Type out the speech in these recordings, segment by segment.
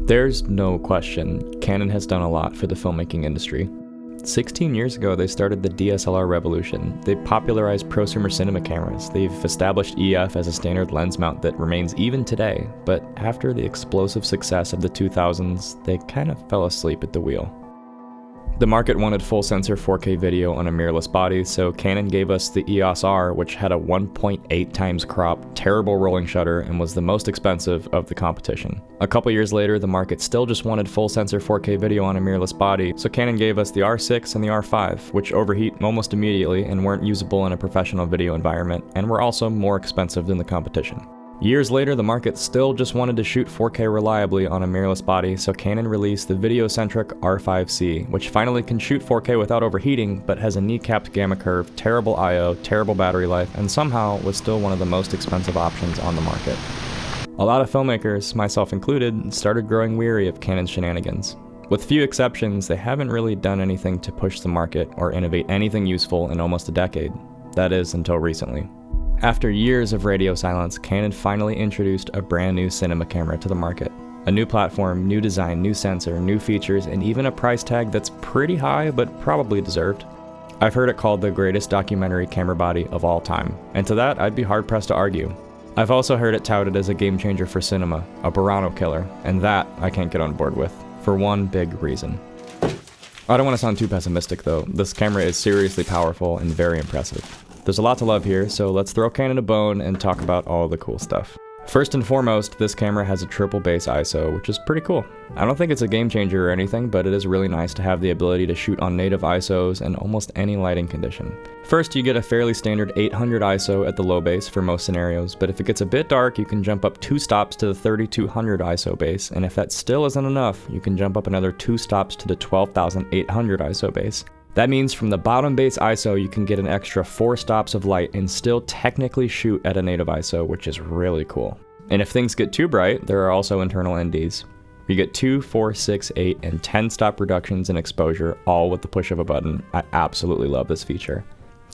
There's no question, Canon has done a lot for the filmmaking industry. 16 years ago, they started the DSLR revolution. They popularized prosumer cinema cameras. They've established EF as a standard lens mount that remains even today. But after the explosive success of the 2000s, they kind of fell asleep at the wheel. The market wanted full sensor 4K video on a mirrorless body, so Canon gave us the EOS R, which had a 1.8 times crop, terrible rolling shutter, and was the most expensive of the competition. A couple years later, the market still just wanted full sensor 4K video on a mirrorless body, so Canon gave us the R6 and the R5, which overheat almost immediately and weren't usable in a professional video environment, and were also more expensive than the competition. Years later, the market still just wanted to shoot 4K reliably on a mirrorless body, so Canon released the video-centric R5C, which finally can shoot 4K without overheating, but has a kneecapped gamma curve, terrible I/O, terrible battery life, and somehow was still one of the most expensive options on the market. A lot of filmmakers, myself included, started growing weary of Canon's shenanigans. With few exceptions, they haven't really done anything to push the market or innovate anything useful in almost a decade. That is, until recently. After years of radio silence, Canon finally introduced a brand new cinema camera to the market. A new platform, new design, new sensor, new features, and even a price tag that's pretty high but probably deserved. I've heard it called the greatest documentary camera body of all time, and to that I'd be hard pressed to argue. I've also heard it touted as a game changer for cinema, a Burano killer, and that I can't get on board with, for one big reason. I don't want to sound too pessimistic though, this camera is seriously powerful and very impressive. There's a lot to love here, so let's throw Canon a bone and talk about all the cool stuff. First and foremost, this camera has a triple base ISO, which is pretty cool. I don't think it's a game changer or anything, but it is really nice to have the ability to shoot on native ISOs and almost any lighting condition. First, you get a fairly standard 800 ISO at the low base for most scenarios, but if it gets a bit dark, you can jump up 2 stops to the 3200 ISO base, and if that still isn't enough, you can jump up another 2 stops to the 12,800 ISO base. That means from the bottom base ISO, you can get an extra 4 stops of light and still technically shoot at a native ISO, which is really cool. And if things get too bright, there are also internal NDs. You get 2, 4, 6, 8, and 10 stop reductions in exposure, all with the push of a button. I absolutely love this feature.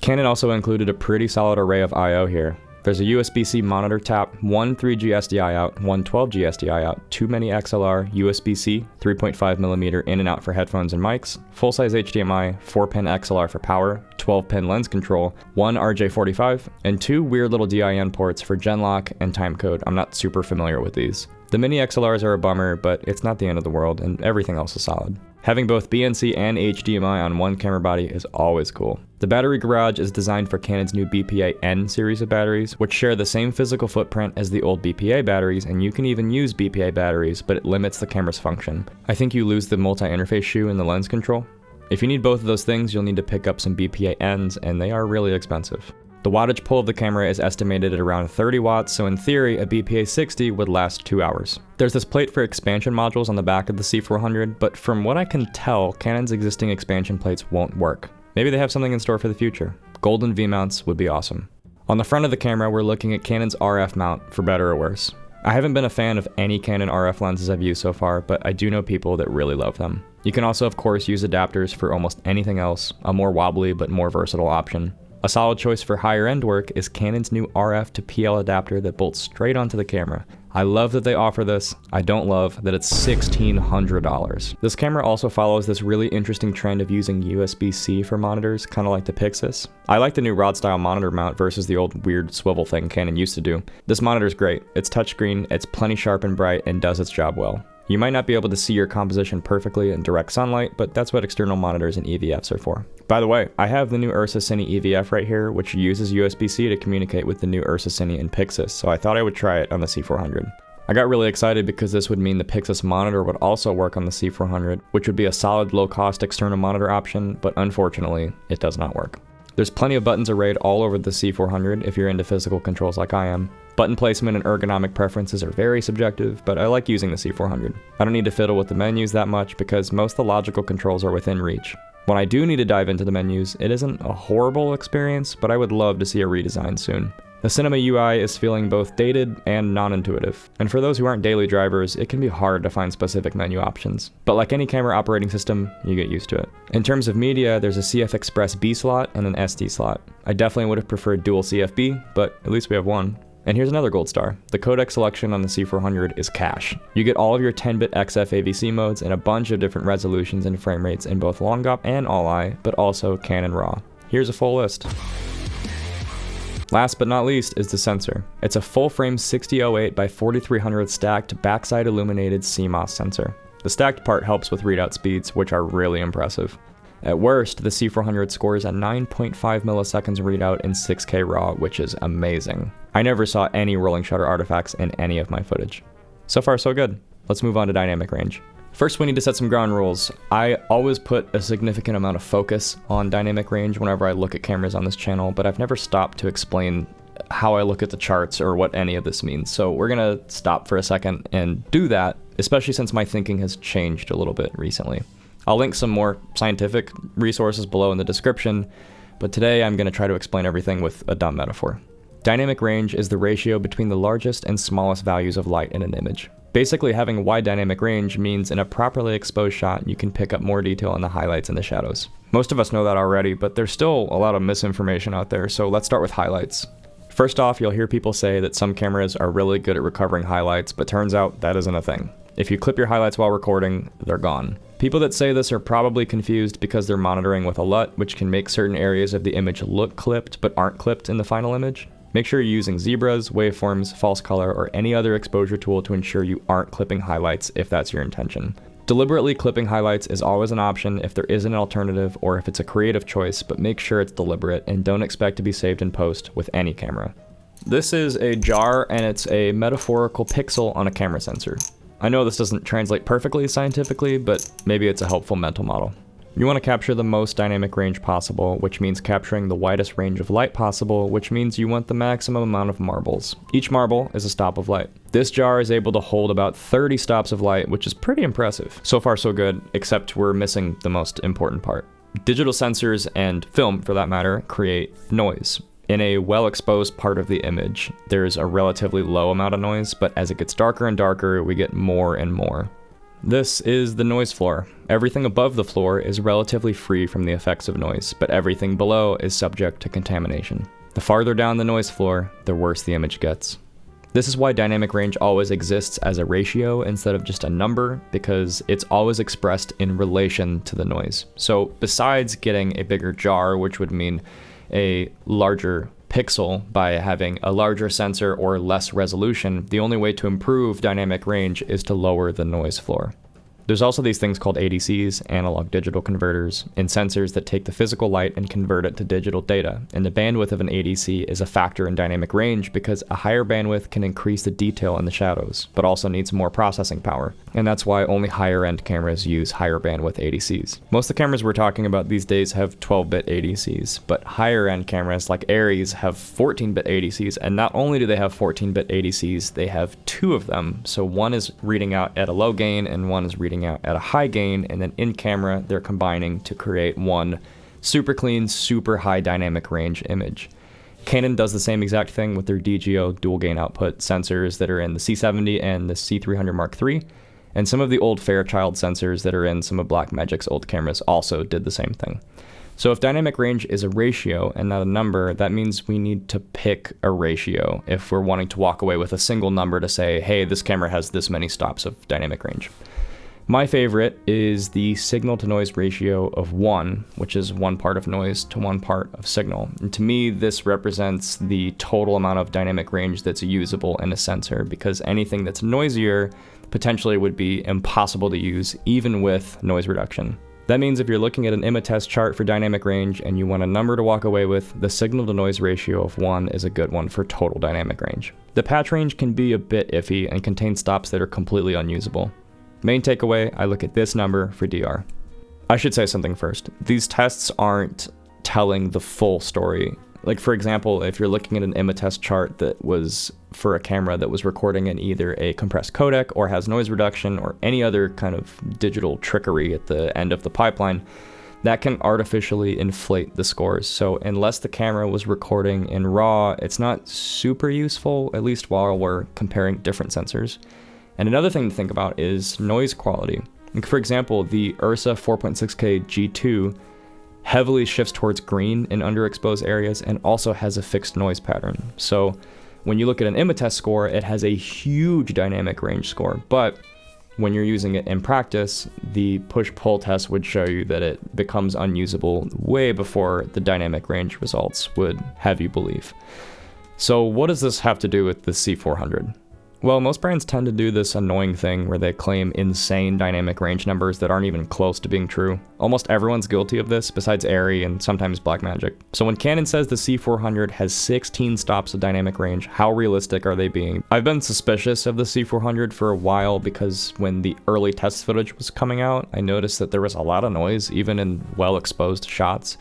Canon also included a pretty solid array of I/O here. There's a USB-C monitor tap, one 3G SDI out, one 12G SDI out, 2 mini XLR, USB-C, 3.5mm in and out for headphones and mics, full-size HDMI, 4-pin XLR for power, 12-pin lens control, one RJ45, and 2 weird little DIN ports for Genlock and timecode. I'm not super familiar with these. The mini XLRs are a bummer, but it's not the end of the world, and everything else is solid. Having both BNC and HDMI on one camera body is always cool. The battery garage is designed for Canon's new BPA-N series of batteries, which share the same physical footprint as the old BPA batteries, and you can even use BPA batteries, but it limits the camera's function. I think you lose the multi-interface shoe in the lens control. If you need both of those things, you'll need to pick up some BPA-Ns, and they are really expensive. The wattage pull of the camera is estimated at around 30 watts, so in theory, a BPA-60 would last 2 hours. There's this plate for expansion modules on the back of the C400, but from what I can tell, Canon's existing expansion plates won't work. Maybe they have something in store for the future. Golden V-mounts would be awesome. On the front of the camera, we're looking at Canon's RF mount, for better or worse. I haven't been a fan of any Canon RF lenses I've used so far, but I do know people that really love them. You can also, of course, use adapters for almost anything else, a more wobbly but more versatile option. A solid choice for higher end work is Canon's new RF to PL adapter that bolts straight onto the camera. I love that they offer this. I don't love that it's $1,600. This camera also follows this really interesting trend of using USB-C for monitors, kind of like the Pixis. I like the new rod style monitor mount versus the old weird swivel thing Canon used to do. This monitor's great. It's touchscreen, it's plenty sharp and bright, and does its job well. You might not be able to see your composition perfectly in direct sunlight, but that's what external monitors and EVFs are for. By the way, I have the new Ursa Cine EVF right here, which uses USB-C to communicate with the new Ursa Cine and Pixis, so I thought I would try it on the C400. I got really excited because this would mean the Pixis monitor would also work on the C400, which would be a solid low-cost external monitor option, but unfortunately, it does not work. There's plenty of buttons arrayed all over the C400 if you're into physical controls like I am. Button placement and ergonomic preferences are very subjective, but I like using the C400. I don't need to fiddle with the menus that much because most of the logical controls are within reach. When I do need to dive into the menus, it isn't a horrible experience, but I would love to see a redesign soon. The cinema UI is feeling both dated and non-intuitive, and for those who aren't daily drivers, it can be hard to find specific menu options. But like any camera operating system, you get used to it. In terms of media, there's a CF Express B slot and an SD slot. I definitely would have preferred dual CFB, but at least we have one. And here's another gold star. The codec selection on the C400 is cash. You get all of your 10-bit XF AVC modes and a bunch of different resolutions and frame rates in both long op and all-eye, but also Canon RAW. Here's a full list. Last but not least is the sensor. It's a full-frame 6008 by 4300 stacked backside illuminated CMOS sensor. The stacked part helps with readout speeds, which are really impressive. At worst, the C400 scores a 9.5 milliseconds readout in 6K RAW, which is amazing. I never saw any rolling shutter artifacts in any of my footage. So far, so good. Let's move on to dynamic range. First, we need to set some ground rules. I always put a significant amount of focus on dynamic range whenever I look at cameras on this channel, but I've never stopped to explain how I look at the charts or what any of this means. So we're gonna stop for a second and do that, especially since my thinking has changed a little bit recently. I'll link some more scientific resources below in the description, but today I'm going to try to explain everything with a dumb metaphor. Dynamic range is the ratio between the largest and smallest values of light in an image. Basically, having wide dynamic range means in a properly exposed shot, you can pick up more detail in the highlights and the shadows. Most of us know that already, but there's still a lot of misinformation out there, so let's start with highlights. First off, you'll hear people say that some cameras are really good at recovering highlights, but turns out that isn't a thing. If you clip your highlights while recording, they're gone. People that say this are probably confused because they're monitoring with a LUT, which can make certain areas of the image look clipped but aren't clipped in the final image. Make sure you're using zebras, waveforms, false color, or any other exposure tool to ensure you aren't clipping highlights if that's your intention. Deliberately clipping highlights is always an option if there is an alternative or if it's a creative choice, but make sure it's deliberate and don't expect to be saved in post with any camera. This is a jar and it's a metaphorical pixel on a camera sensor. I know this doesn't translate perfectly scientifically, but maybe it's a helpful mental model. You want to capture the most dynamic range possible, which means capturing the widest range of light possible, which means you want the maximum amount of marbles. Each marble is a stop of light. This jar is able to hold about 30 stops of light, which is pretty impressive. So far so good, except we're missing the most important part. Digital sensors and film, for that matter, create noise. In a well-exposed part of the image, there's a relatively low amount of noise, but as it gets darker and darker, we get more and more. This is the noise floor. Everything above the floor is relatively free from the effects of noise, but everything below is subject to contamination. The farther down the noise floor, the worse the image gets. This is why dynamic range always exists as a ratio instead of just a number, because it's always expressed in relation to the noise. So besides getting a bigger jar, which would mean a larger pixel by having a larger sensor or less resolution, the only way to improve dynamic range is to lower the noise floor. There's also these things called ADCs, analog digital converters, in sensors that take the physical light and convert it to digital data. And the bandwidth of an ADC is a factor in dynamic range because a higher bandwidth can increase the detail in the shadows, but also needs more processing power. And that's why only higher end cameras use higher bandwidth ADCs. Most of the cameras we're talking about these days have 12-bit ADCs, but higher end cameras like Aries have 14-bit ADCs, and not only do they have 14-bit ADCs, they have two of them. So one is reading out at a low gain and one is reading out at a high gain, and then in camera they're combining to create one super clean, super high dynamic range image. Canon does the same exact thing with their DGO dual gain output sensors that are in the C70 and the C300 Mark III, and some of the old Fairchild sensors that are in some of Blackmagic's old cameras also did the same thing. So if dynamic range is a ratio and not a number, that means we need to pick a ratio if we're wanting to walk away with a single number to say, hey, this camera has this many stops of dynamic range. My favorite is the signal to noise ratio of 1, which is 1 part of noise to 1 part of signal. And to me, this represents the total amount of dynamic range that's usable in a sensor, because anything that's noisier potentially would be impossible to use even with noise reduction. That means if you're looking at an Imatest chart for dynamic range and you want a number to walk away with, the signal to noise ratio of 1 is a good one for total dynamic range. The patch range can be a bit iffy and contain stops that are completely unusable. Main takeaway, I look at this number for DR. I should say something first. These tests aren't telling the full story. Like, for example, if you're looking at an Imatest chart that was for a camera that was recording in either a compressed codec or has noise reduction or any other kind of digital trickery at the end of the pipeline, that can artificially inflate the scores. So unless the camera was recording in RAW, it's not super useful, at least while we're comparing different sensors. And another thing to think about is noise quality. Like, for example, the Ursa 4.6K G2 heavily shifts towards green in underexposed areas and also has a fixed noise pattern. So When you look at an Imatest score, it has a huge dynamic range score, but when you're using it in practice, the push-pull test would show you that it becomes unusable way before the dynamic range results would have you believe. So what does this have to do with the C400? Well, most brands tend to do this annoying thing where they claim insane dynamic range numbers that aren't even close to being true. Almost everyone's guilty of this, besides Arri and sometimes Blackmagic. So when Canon says the C400 has 16 stops of dynamic range, how realistic are they being? I've been suspicious of the C400 for a while because when the early test footage was coming out, I noticed that there was a lot of noise, even in well-exposed shots.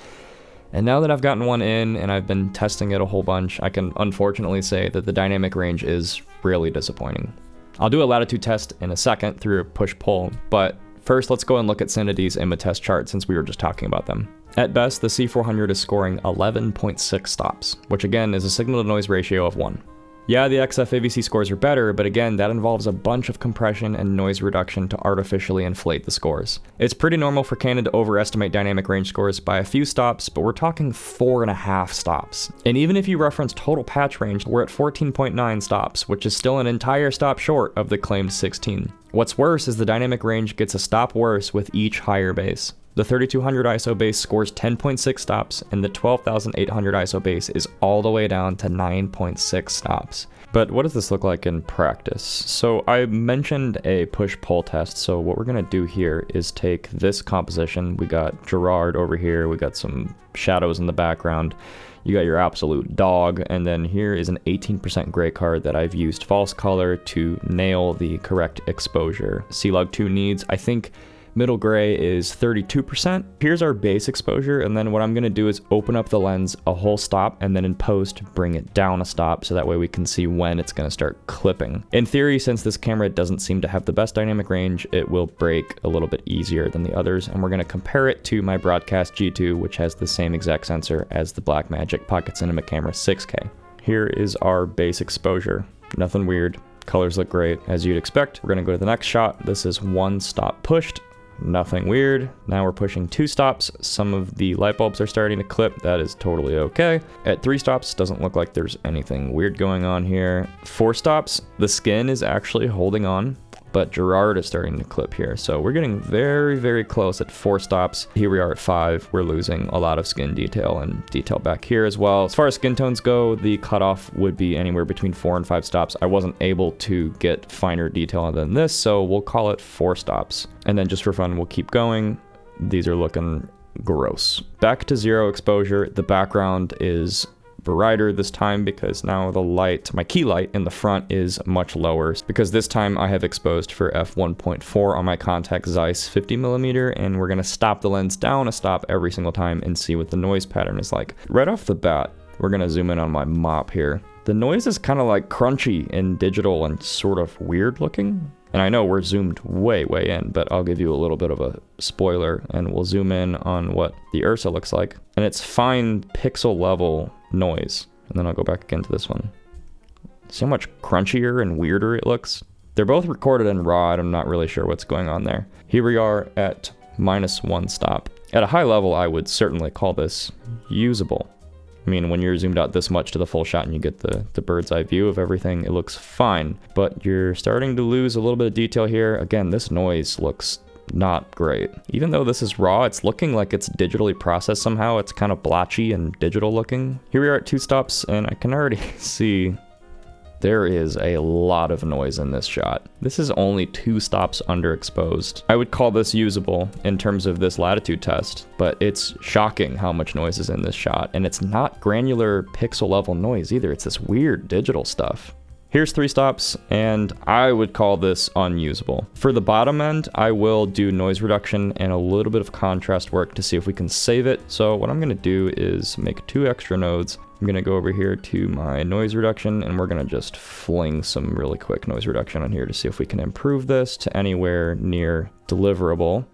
And now that I've gotten one in and I've been testing it a whole bunch, I can unfortunately say that the dynamic range is really disappointing. I'll do a latitude test in a second through a push-pull, but first let's go and look at Cinity's Imatest chart since we were just talking about them. At best, the C400 is scoring 11.6 stops, which again is a signal-to-noise ratio of 1. Yeah, the XF AVC scores are better, but again, that involves a bunch of compression and noise reduction to artificially inflate the scores. It's pretty normal for Canon to overestimate dynamic range scores by a few stops, but we're talking 4.5 stops. And even if you reference total patch range, we're at 14.9 stops, which is still an entire stop short of the claimed 16. What's worse is the dynamic range gets a stop worse with each higher base. The 3200 ISO base scores 10.6 stops, and the 12800 ISO base is all the way down to 9.6 stops. But what does this look like in practice? So I mentioned a push-pull test, so what we're gonna do here is take this composition. We got Gerard over here, we got some shadows in the background, you got your absolute dog, and then here is an 18% gray card that I've used false color to nail the correct exposure. C-Log 2 needs, I think, middle gray is 32%. Here's our base exposure, and then what I'm gonna do is open up the lens a whole stop, and then in post, bring it down a stop, so that way we can see when it's gonna start clipping. In theory, since this camera doesn't seem to have the best dynamic range, it will break a little bit easier than the others, and we're gonna compare it to my Broadcast G2, which has the same exact sensor as the Blackmagic Pocket Cinema Camera 6K. Here is our base exposure. Nothing weird. Colors look great, as you'd expect. We're gonna go to the next shot. This is one stop pushed. Nothing weird. Now we're pushing 2 stops. Some of the light bulbs are starting to clip. That is totally okay. At 3 stops, doesn't look like there's anything weird going on here. 4 stops, the skin is actually holding on, but Gerard is starting to clip here. So we're getting very, very close at 4 stops. Here we are at 5. We're losing a lot of skin detail and detail back here as well. As far as skin tones go, the cutoff would be anywhere between 4 and 5 stops. I wasn't able to get finer detail than this, so we'll call it 4 stops. And then just for fun, we'll keep going. These are looking gross. Back to 0 exposure. The background is brighter this time because now the light, my key light in the front is much lower because this time I have exposed for f1.4 on my Contax Zeiss 50mm, and we're gonna stop the lens down a stop every single time and see what the noise pattern is like. Right off the bat, we're gonna zoom in on my mop here. The noise is kind of like crunchy and digital and sort of weird looking. And I know we're zoomed way, way in, but I'll give you a little bit of a spoiler and we'll zoom in on what the Ursa looks like. And it's fine pixel level noise. And then I'll go back again to this one. See how much crunchier and weirder it looks? They're both recorded in RAW, and I'm not really sure what's going on there. Here we are at -1 stop. At a high level, I would certainly call this usable. I mean, when you're zoomed out this much to the full shot and you get the bird's eye view of everything, it looks fine. But you're starting to lose a little bit of detail here. Again, this noise looks not great. Even though this is raw, it's looking like it's digitally processed somehow. It's kind of blotchy and digital looking. Here we are at 2 stops, and I can already see there is a lot of noise in this shot. This is only 2 stops underexposed. I would call this usable in terms of this latitude test, but it's shocking how much noise is in this shot, and it's not granular pixel level noise either. It's this weird digital stuff. Here's 3 stops, and I would call this unusable. For the bottom end, I will do noise reduction and a little bit of contrast work to see if we can save it. So what I'm gonna do is make 2 extra nodes. I'm gonna go over here to my noise reduction, and we're gonna just fling some really quick noise reduction on here to see if we can improve this to anywhere near deliverable.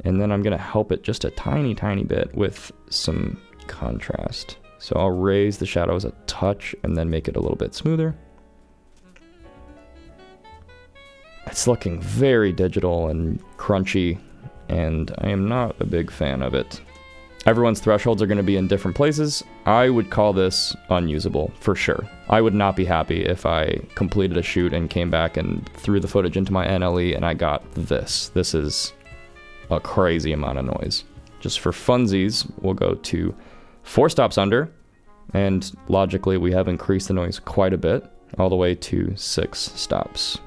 And then I'm gonna help it just a tiny, tiny bit with some contrast. So I'll raise the shadows a touch and then make it a little bit smoother. It's looking very digital and crunchy, and I am not a big fan of it. Everyone's thresholds are going to be in different places. I would call this unusable for sure. I would not be happy if I completed a shoot and came back and threw the footage into my NLE and I got this. This is a crazy amount of noise. Just for funsies, we'll go to 4 stops under, and logically we have increased the noise quite a bit, all the way to 6 stops.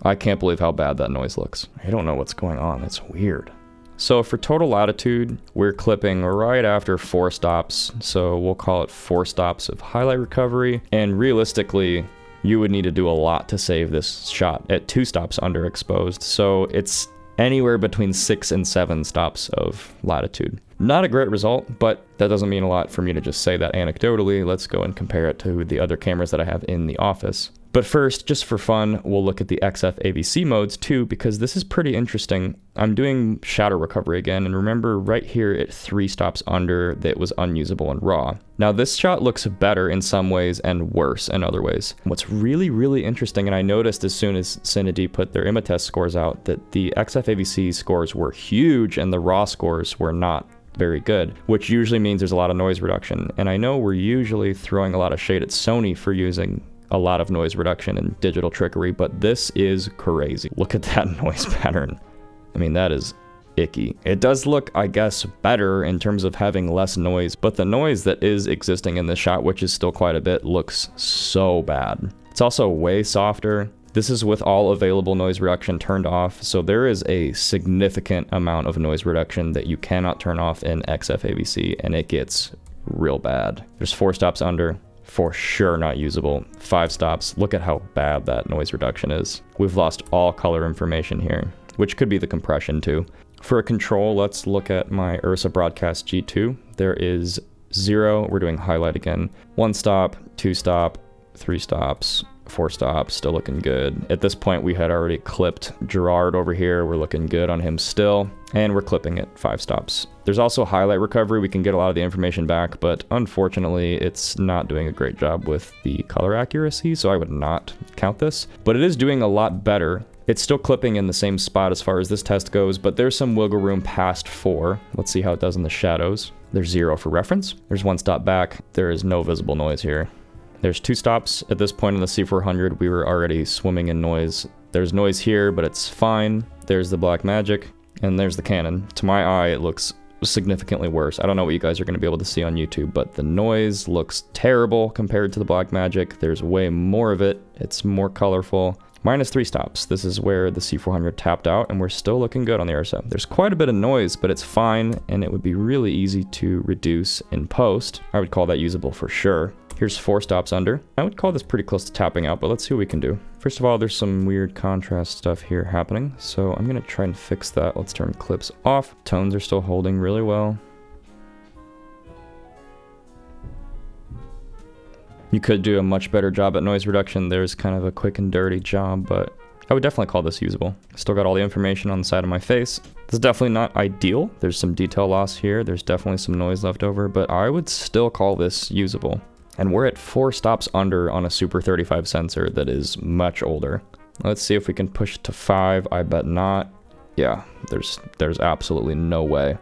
I can't believe how bad that noise looks. I don't know what's going on, it's weird. So for total latitude, we're clipping right after 4 stops, so we'll call it 4 stops of highlight recovery, and realistically, you would need to do a lot to save this shot at 2 stops underexposed, so it's anywhere between 6 and 7 stops of latitude. Not a great result, but that doesn't mean a lot for me to just say that anecdotally. Let's go and compare it to the other cameras that I have in the office. But first, just for fun, we'll look at the XF AVC modes too, because this is pretty interesting. I'm doing shadow recovery again, and remember right here at 3 stops under that was unusable and raw. Now this shot looks better in some ways and worse in other ways. What's really, really interesting, and I noticed as soon as Cinedi put their Imatest scores out, that the XF AVC scores were huge and the raw scores were not very good, which usually means there's a lot of noise reduction. And I know we're usually throwing a lot of shade at Sony for using a lot of noise reduction and digital trickery, but this is crazy. Look at that noise pattern. I mean, that is icky. It does look, I guess, better in terms of having less noise, but the noise that is existing in this shot, which is still quite a bit, looks so bad. It's also way softer. This is with all available noise reduction turned off, so there is a significant amount of noise reduction that you cannot turn off in XF AVC, and it gets real bad. There's 4 stops under, for sure not usable. 5 stops, look at how bad that noise reduction is. We've lost all color information here, which could be the compression too. For a control, let's look at my Ursa Broadcast G2. There is 0, we're doing highlight again. 1 stop, 2 stop, 3 stops, 4 stops, still looking good. At this point, we had already clipped Gerard over here. We're looking good on him still, and we're clipping at 5 stops. There's also highlight recovery. We can get a lot of the information back, but unfortunately, it's not doing a great job with the color accuracy, so I would not count this. But it is doing a lot better. It's still clipping in the same spot as far as this test goes, but there's some wiggle room past 4. Let's see how it does in the shadows. There's 0 for reference. There's 1 stop back. There is no visible noise here. There's 2 stops. At this point in the C400, we were already swimming in noise. There's noise here, but it's fine. There's the Blackmagic, and there's the Canon. To my eye, it looks significantly worse. I don't know what you guys are going to be able to see on YouTube, but the noise looks terrible compared to the Blackmagic. There's way more of it. It's more colorful. Minus 3 stops. This is where the C400 tapped out, and we're still looking good on the Ursa. There's quite a bit of noise, but it's fine, and it would be really easy to reduce in post. I would call that usable for sure. Here's 4 stops under. I would call this pretty close to tapping out, but let's see what we can do. First of all, there's some weird contrast stuff here happening, so I'm gonna try and fix that. Let's turn clips off. Tones are still holding really well. You could do a much better job at noise reduction. There's kind of a quick and dirty job, but I would definitely call this usable. Still got all the information on the side of my face. This is definitely not ideal. There's some detail loss here. There's definitely some noise left over, but I would still call this usable. And we're at 4 stops under on a Super 35 sensor that is much older. Let's see if we can push to 5. I bet not. Yeah, there's absolutely no way.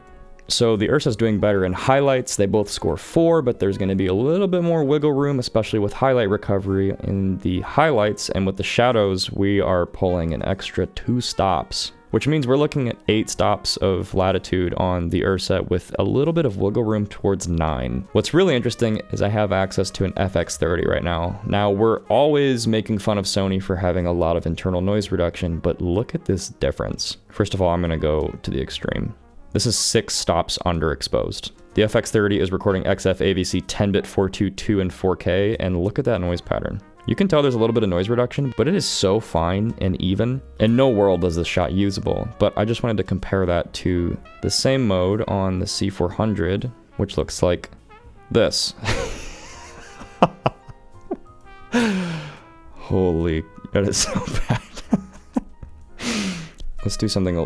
So the Ursa's doing better in highlights. They both score 4, but there's going to be a little bit more wiggle room, especially with highlight recovery in the highlights. And with the shadows, we are pulling an extra 2 stops, which means we're looking at 8 stops of latitude on the Ursa with a little bit of wiggle room towards 9. What's really interesting is I have access to an FX30 right now. Now, we're always making fun of Sony for having a lot of internal noise reduction, but look at this difference. First of all, I'm going to go to the extreme. This is 6 stops underexposed. The FX30 is recording XF AVC 10-bit 422 and 4K, and look at that noise pattern. You can tell there's a little bit of noise reduction, but it is so fine and even. In no world is this shot usable, but I just wanted to compare that to the same mode on the C400, which looks like this. Holy, that is so bad. Let's do something a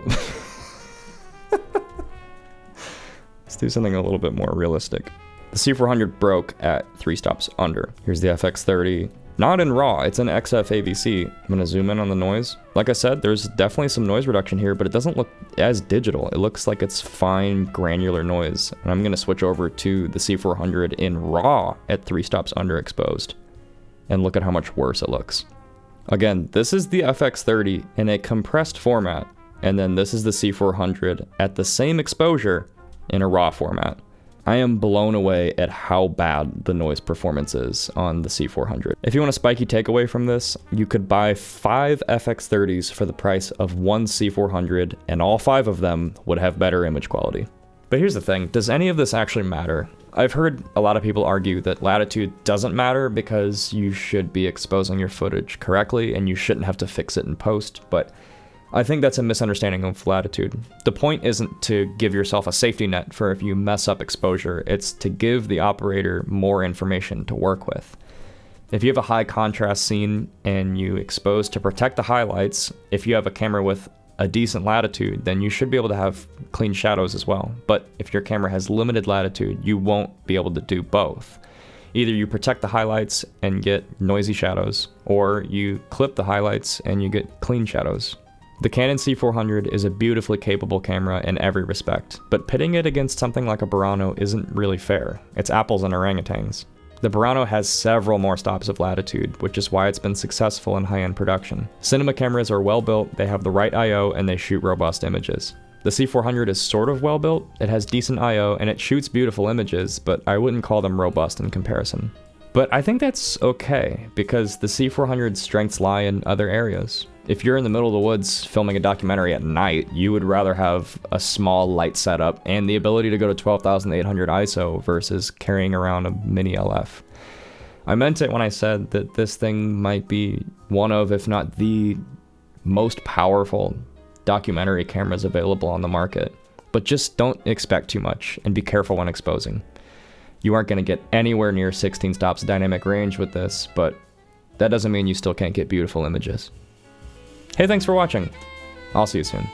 little bit more realistic. The C400 broke at 3 stops under. Here's the FX30. Not in RAW, it's in XFAVC. I'm gonna zoom in on the noise. Like I said, there's definitely some noise reduction here, but it doesn't look as digital. It looks like it's fine, granular noise. And I'm gonna switch over to the C400 in RAW at 3 stops underexposed. And look at how much worse it looks. Again, this is the FX30 in a compressed format, and then this is the C400 at the same exposure in a RAW format. I am blown away at how bad the noise performance is on the C400. If you want a spiky takeaway from this, you could buy 5 FX30s for the price of 1 C400, and all 5 of them would have better image quality. But here's the thing, does any of this actually matter? I've heard a lot of people argue that latitude doesn't matter because you should be exposing your footage correctly and you shouldn't have to fix it in post, but I think that's a misunderstanding of latitude. The point isn't to give yourself a safety net for if you mess up exposure, it's to give the operator more information to work with. If you have a high contrast scene and you expose to protect the highlights, if you have a camera with a decent latitude, then you should be able to have clean shadows as well. But if your camera has limited latitude, you won't be able to do both. Either you protect the highlights and get noisy shadows, or you clip the highlights and you get clean shadows. The Canon C400 is a beautifully capable camera in every respect, but pitting it against something like a Burano isn't really fair. It's apples and orangutans. The Burano has several more stops of latitude, which is why it's been successful in high-end production. Cinema cameras are well built, they have the right I/O, and they shoot robust images. The C400 is sort of well built, it has decent I/O, and it shoots beautiful images, but I wouldn't call them robust in comparison. But I think that's okay, because the C400's strengths lie in other areas. If you're in the middle of the woods filming a documentary at night, you would rather have a small light setup and the ability to go to 12,800 ISO versus carrying around a mini LF. I meant it when I said that this thing might be one of, if not the most powerful documentary cameras available on the market. But just don't expect too much and be careful when exposing. You aren't going to get anywhere near 16 stops dynamic range with this, but that doesn't mean you still can't get beautiful images. Hey, thanks for watching. I'll see you soon.